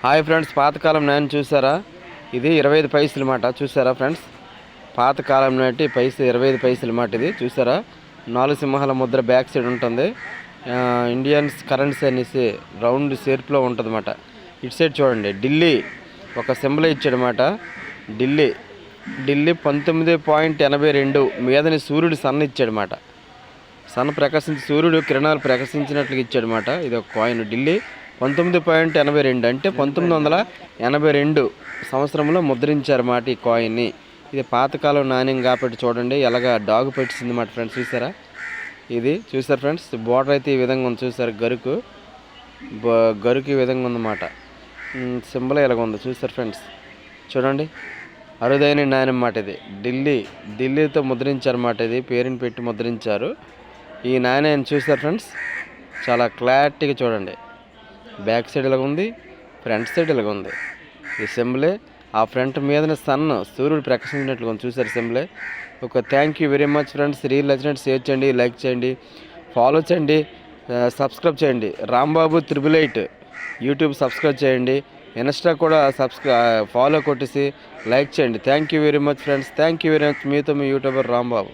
Hi friends, పాతకాలం నాణ్యం చూసారా? ఇది 25 పైసలు మాట. చూసారా ఫ్రెండ్స్? పాతకాలం నాటి పైసలు 25 పైసలు మాట. ఇది చూసారా? 4 సింహాల ముద్ర బ్యాక్ సైడ్ ఉంటుంది. ఇండియన్స్ కరెన్సీ అనేసి రౌండ్ షేప్లో ఉంటుంది అన్నమాట. ఇటు సైడ్ చూడండి, ఢిల్లీ ఒక సింబల్ ఇచ్చాడనమాట. ఢిల్లీ 19.82 మీదని సూర్యుడు సన్న ఇచ్చాడనమాట. సన్న ప్రకాశించి సూర్యుడు కిరణాలు ప్రకాశించినట్లుగా ఇచ్చాడనమాట. ఇది ఒక కాయిన్. ఢిల్లీ 19.82 అంటే 1982 సంవత్సరంలో ముద్రించారన్నమాట ఈ కాయిన్ని. ఇది పాతకాలం నాణ్యం కాబట్టి చూడండి ఎలాగ డాగు పెట్టింది అన్నమాట ఫ్రెండ్స్. చూసారా? ఇది చూసారు ఫ్రెండ్స్, బోర్డర్ అయితే ఈ విధంగా ఉంది. చూసారు? గరుకు ఈ విధంగా ఉందన్నమాట. సింబల్ ఇలాగ ఉంది. చూసారు ఫ్రెండ్స్? చూడండి, అరుదైన నాణ్యం అన్నమాట. ఇది ఢిల్లీతో ముద్రించారన్నమాట. ఇది పేరుని పెట్టి ముద్రించారు ఈ నాణ్యాన్ని. చూసారు ఫ్రెండ్స్? చాలా క్లారిటీగా చూడండి. బ్యాక్ సైడ్ ఇలాగ ఉంది, ఫ్రంట్ సైడ్ ఇలాగ ఉంది. ఈ సింబలే ఆ ఫ్రంట్ మీదనే సూర్యుడు ప్రకాశించినట్లుగా ఉంది. చూసారు సింబలే. ఒక thank you very much friends. Reel నచ్చినట్టు షేర్ చేయండి, లైక్ చేయండి, ఫాలో చేయండి, సబ్స్క్రైబ్ చేయండి. రాంబాబు 888 యూట్యూబ్ సబ్స్క్రైబ్ చేయండి. ఇన్స్టా కూడా ఫాలో కొట్టేసి లైక్ చేయండి. Thank you very much friends. Thank you very much. మీతో మీ యూట్యూబర్ రాంబాబు.